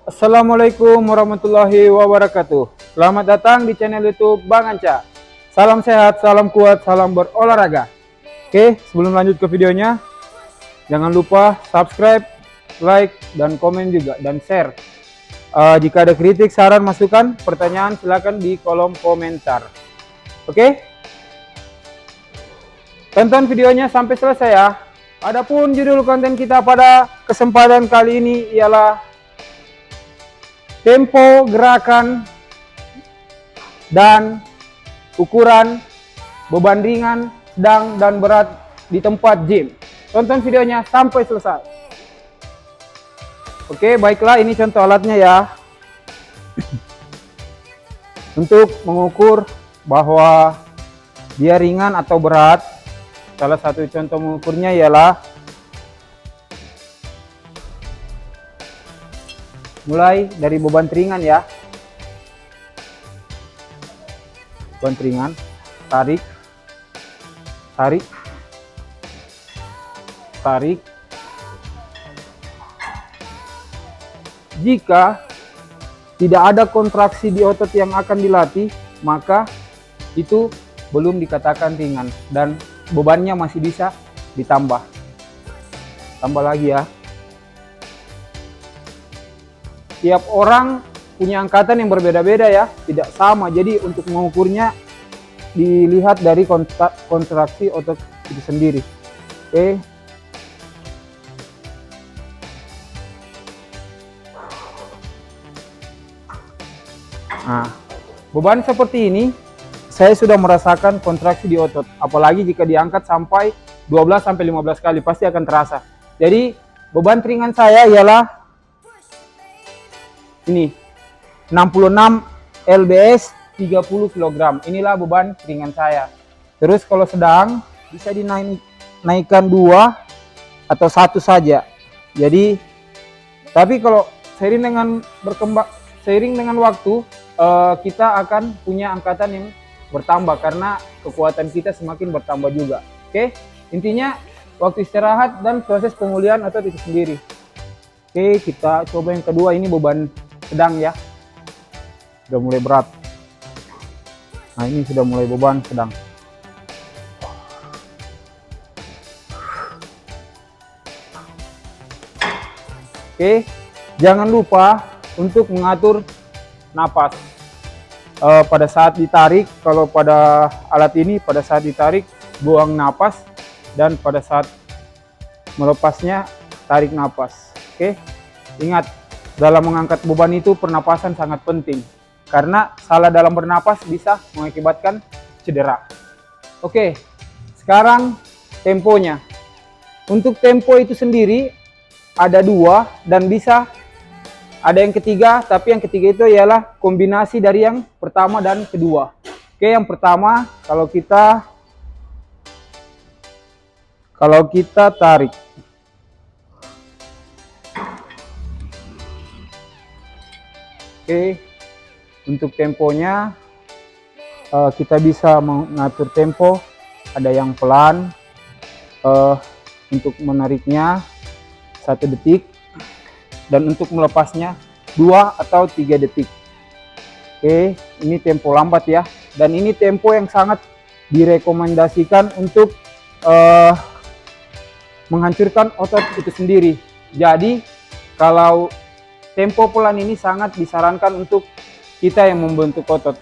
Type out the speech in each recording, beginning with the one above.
Assalamualaikum warahmatullahi wabarakatuh. Selamat datang di channel YouTube Bang Anca. Salam sehat, salam kuat, salam berolahraga. Oke, sebelum lanjut ke videonya, jangan lupa subscribe, like, dan komen juga, dan share. Jika ada kritik, saran, masukan, pertanyaan, silakan di kolom komentar. Oke? Tonton videonya sampai selesai ya. Adapun judul konten kita pada kesempatan kali ini ialah tempo gerakan dan ukuran beban ringan, sedang, dan berat di tempat gym. Tonton videonya sampai selesai. Oke, baiklah, ini contoh alatnya ya. Untuk mengukur bahwa dia ringan atau berat, salah satu contoh mengukurnya ialah mulai dari beban ringan ya. Beban ringan, tarik, tarik, tarik. Jika tidak ada kontraksi di otot yang akan dilatih, maka itu belum dikatakan ringan dan bebannya masih bisa ditambah. Tambah lagi ya. Tiap orang punya angkatan yang berbeda-beda ya, tidak sama. Jadi untuk mengukurnya dilihat dari kontraksi otot itu sendiri. Oke. Nah, beban seperti ini saya sudah merasakan kontraksi di otot. Apalagi jika diangkat sampai 12-15 kali pasti akan terasa. Jadi beban ringan saya ialah ini 66 lbs 30 kg. Inilah beban ringan saya. Terus kalau sedang bisa dinaikkan 2 atau 1 saja. Jadi tapi kalau seiring dengan waktu kita akan punya angkatan yang bertambah karena kekuatan kita semakin bertambah juga. Oke, intinya waktu istirahat dan proses pemulihan otot itu sendiri. Oke, kita coba yang kedua, ini beban sedang ya. Sudah mulai berat. Nah, ini sudah mulai beban sedang. Oke, jangan lupa untuk mengatur napas. Pada saat ditarik, kalau pada alat ini pada saat ditarik buang napas, dan pada saat melepasnya tarik napas. Oke, ingat, dalam mengangkat beban itu pernapasan sangat penting karena salah dalam bernapas bisa mengakibatkan cedera. Oke, sekarang temponya. Untuk tempo itu sendiri ada 2 dan bisa ada yang ketiga, tapi yang ketiga itu ialah kombinasi dari yang pertama dan kedua. Oke, yang pertama kalau kita tarik. Oke, untuk temponya kita bisa mengatur tempo, ada yang pelan, untuk menariknya 1 detik, dan untuk melepasnya 2 atau 3 detik. Oke, ini tempo lambat ya, dan ini tempo yang sangat direkomendasikan untuk menghancurkan otot itu sendiri. Jadi kalau tempo pelan ini sangat disarankan untuk kita yang membentuk otot.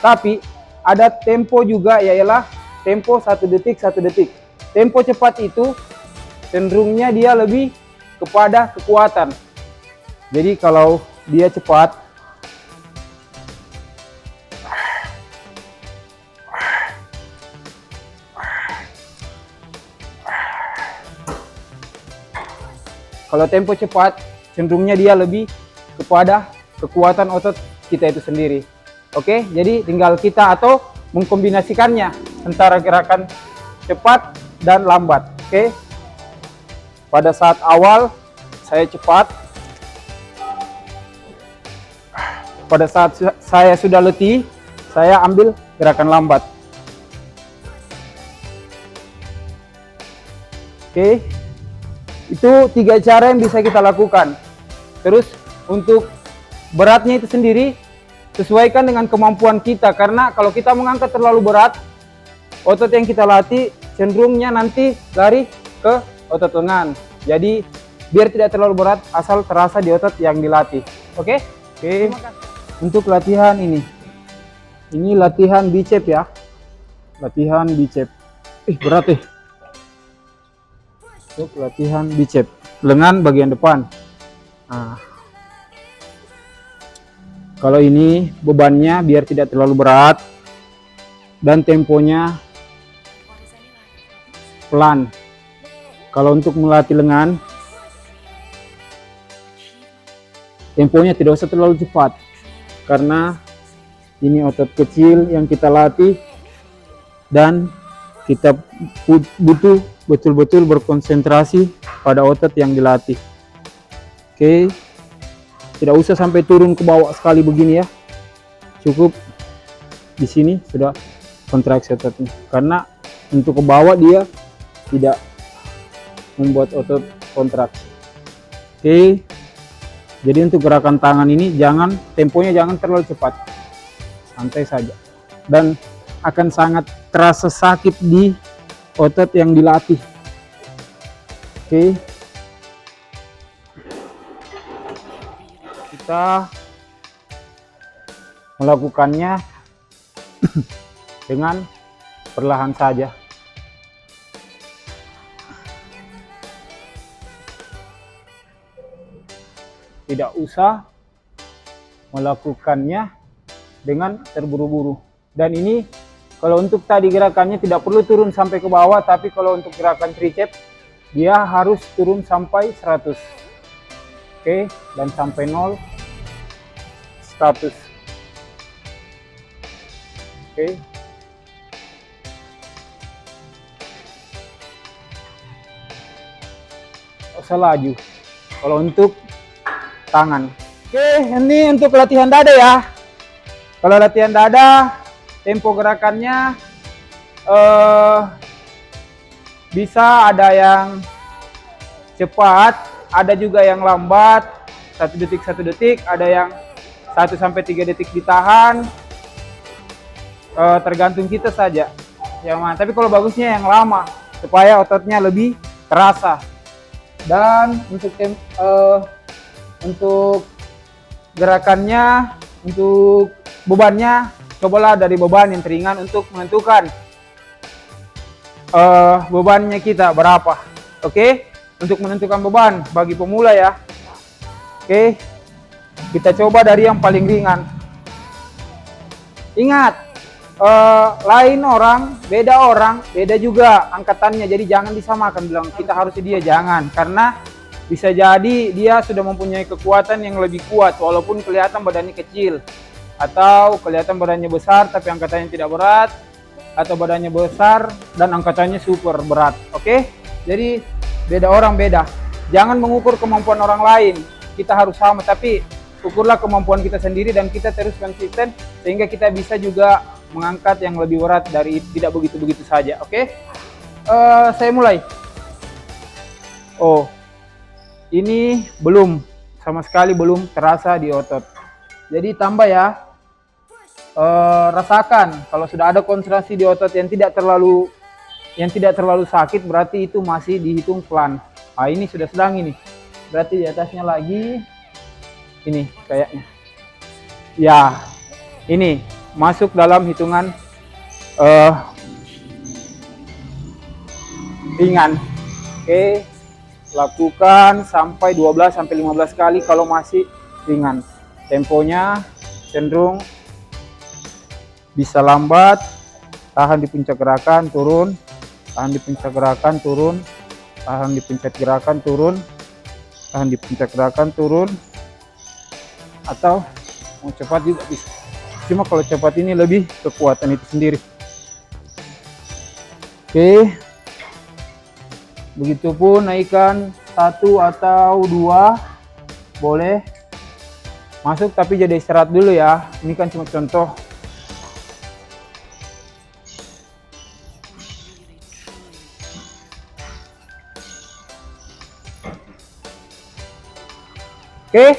Tapi ada tempo juga, yaitu tempo 1 detik 1 detik. Tempo cepat itu cenderungnya dia lebih kepada kekuatan. Jadi kalau dia cepat, kalau tempo cepat cenderungnya dia lebih kepada kekuatan otot kita itu sendiri. Oke, jadi tinggal kita atau mengkombinasikannya antara gerakan cepat dan lambat. Oke, pada saat awal saya cepat, pada saat saya sudah letih saya ambil gerakan lambat. Oke, itu 3 cara yang bisa kita lakukan. Terus untuk beratnya itu sendiri sesuaikan dengan kemampuan kita, karena kalau kita mengangkat terlalu berat, otot yang kita latih cenderungnya nanti lari ke otot lengan. Jadi biar tidak terlalu berat, asal terasa di otot yang dilatih. Oke? Oke. Untuk latihan ini latihan bicep ya. Latihan bicep. Berat nih. Untuk latihan bicep, lengan bagian depan. Nah, kalau ini bebannya biar tidak terlalu berat dan temponya pelan. Kalau untuk melatih lengan, temponya tidak usah terlalu cepat, karena ini otot kecil yang kita latih dan kita butuh betul-betul berkonsentrasi pada otot yang dilatih. Oke, tidak usah sampai turun ke bawah sekali begini ya, cukup di sini sudah kontraksi ototnya, karena untuk ke bawah dia tidak membuat otot kontraksi. Oke, jadi untuk gerakan tangan ini temponya jangan terlalu cepat, santai saja, dan akan sangat terasa sakit di otot yang dilatih. Oke, kita melakukannya dengan perlahan saja. Tidak usah melakukannya dengan terburu-buru. Dan ini kalau untuk tadi gerakannya tidak perlu turun sampai ke bawah, tapi kalau untuk gerakan tricep dia harus turun sampai 100. Oke, dan sampai 0 100. Oke. Usah laju. Kalau untuk tangan. Oke, ini untuk latihan dada ya. Kalau latihan dada, tempo gerakannya bisa ada yang cepat, ada juga yang lambat, 1 detik 1 detik, ada yang 1 sampai 3 detik ditahan, tergantung kita saja. Yang mana? Tapi kalau bagusnya yang lama supaya ototnya lebih terasa. Dan untuk gerakannya, untuk bebannya, cobalah dari beban yang ringan untuk menentukan bebannya kita berapa. Oke, untuk menentukan beban bagi pemula ya. Oke, kita coba dari yang paling ringan. Ingat, lain orang, beda juga angkatannya. Jadi jangan disamakan, bilang kita harus dia, jangan. Karena bisa jadi dia sudah mempunyai kekuatan yang lebih kuat walaupun kelihatan badannya kecil, atau kelihatan badannya besar tapi angkatannya tidak berat, atau badannya besar dan angkatannya super berat. Oke? Jadi beda orang beda. Jangan mengukur kemampuan orang lain. Kita harus sama, tapi ukurlah kemampuan kita sendiri dan kita terus konsisten sehingga kita bisa juga mengangkat yang lebih berat dari tidak begitu-begitu saja. Oke? Saya mulai. Oh, ini belum, sama sekali belum terasa di otot. Jadi tambah ya, rasakan kalau sudah ada konsentrasi di otot yang tidak terlalu sakit, berarti itu masih dihitung pelan. Nah, ini sudah sedang ini, berarti di atasnya lagi ini kayaknya. Ya, ini masuk dalam hitungan ringan. Oke. Lakukan sampai 12 sampai 15 kali kalau masih ringan. Temponya cenderung bisa lambat, tahan di puncak gerakan, turun, tahan di puncak gerakan, turun, tahan di puncak gerakan, turun, tahan di puncak gerakan, turun, atau mau cepat juga bisa. Cuma kalau cepat ini lebih kekuatan itu sendiri. Oke. Begitupun naikkan 1 atau 2 boleh masuk, tapi jadi istirahat dulu ya. Ini kan cuma contoh. Oke,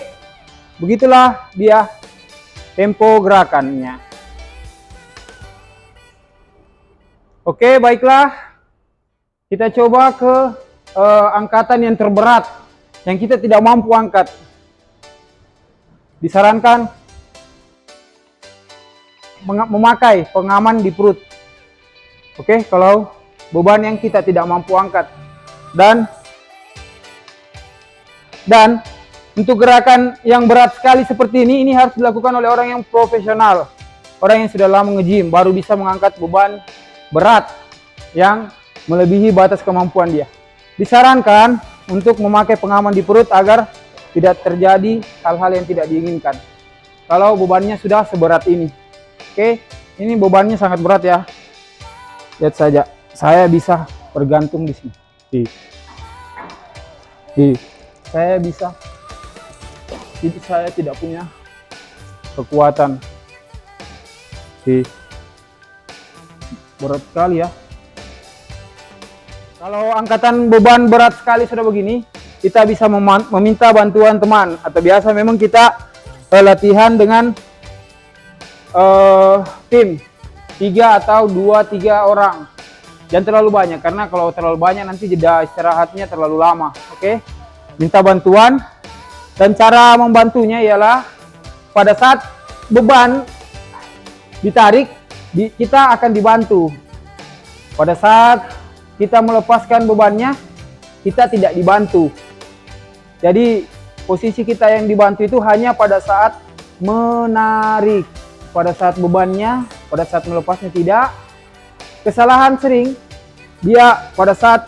Begitulah dia tempo gerakannya. Oke, baiklah. Kita coba ke angkatan yang terberat, yang kita tidak mampu angkat. Disarankan memakai pengaman di perut. Oke, kalau beban yang kita tidak mampu angkat. Dan untuk gerakan yang berat sekali seperti ini harus dilakukan oleh orang yang profesional. Orang yang sudah lama nge-gym baru bisa mengangkat beban berat yang melebihi batas kemampuan dia. Disarankan untuk memakai pengaman di perut agar tidak terjadi hal-hal yang tidak diinginkan. Kalau bebannya sudah seberat ini. Oke, ini bebannya sangat berat ya. Lihat saja, saya bisa bergantung di sini. Saya bisa. Itu saya tidak punya kekuatan. Berat sekali ya. Kalau angkatan beban berat sekali sudah begini, kita bisa meminta bantuan teman. Atau biasa memang kita latihan dengan tim 3 atau 2-3 orang. Jangan terlalu banyak, karena kalau terlalu banyak nanti jeda istirahatnya terlalu lama. Oke, minta bantuan. Dan cara membantunya ialah pada saat beban ditarik, kita akan dibantu. Pada saat kita melepaskan bebannya, kita tidak dibantu. Jadi posisi kita yang dibantu itu hanya pada saat menarik. Pada saat bebannya, pada saat melepasnya tidak. Kesalahan sering dia pada saat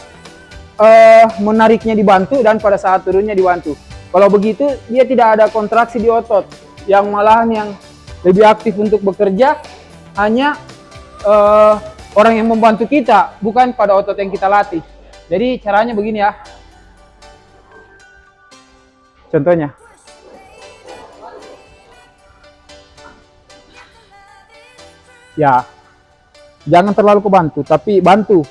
menariknya dibantu dan pada saat turunnya dibantu. Kalau begitu dia tidak ada kontraksi di otot, yang malahan yang lebih aktif untuk bekerja hanya orang yang membantu kita, bukan pada otot yang kita latih. Jadi caranya begini ya. Contohnya. Ya, jangan terlalu kebantu, tapi bantu.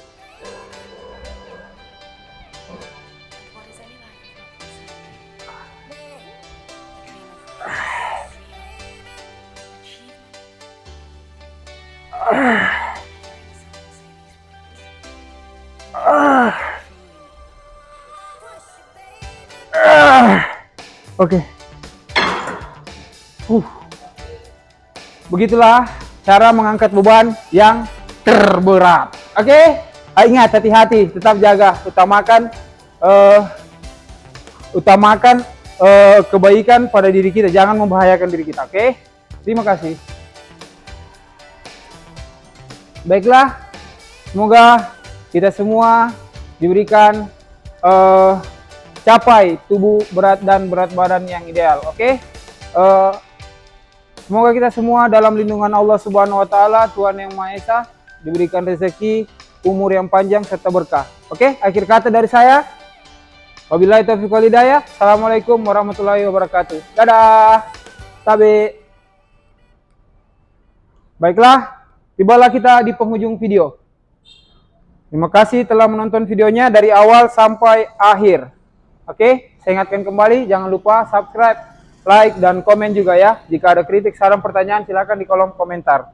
Oke. Begitulah cara mengangkat beban yang terberat. Oke? Ingat, hati-hati, tetap jaga, utamakan kebaikan pada diri kita, jangan membahayakan diri kita. Oke? Terima kasih. Baiklah, semoga kita semua diberikan capai tubuh berat dan berat badan yang ideal. Oke? Semoga kita semua dalam lindungan Allah Subhanahu wa taala, Tuhan yang Maha Esa, diberikan rezeki, umur yang panjang serta berkah. Oke? Akhir kata dari saya. Wabillahi taufiq wal hidayah. Assalamualaikum warahmatullahi wabarakatuh. Dadah. Tabe. Baiklah, tibalah kita di penghujung video. Terima kasih telah menonton videonya dari awal sampai akhir. Oke, saya ingatkan kembali, jangan lupa subscribe, like, dan komen juga ya. Jika ada kritik, saran, pertanyaan, silakan di kolom komentar.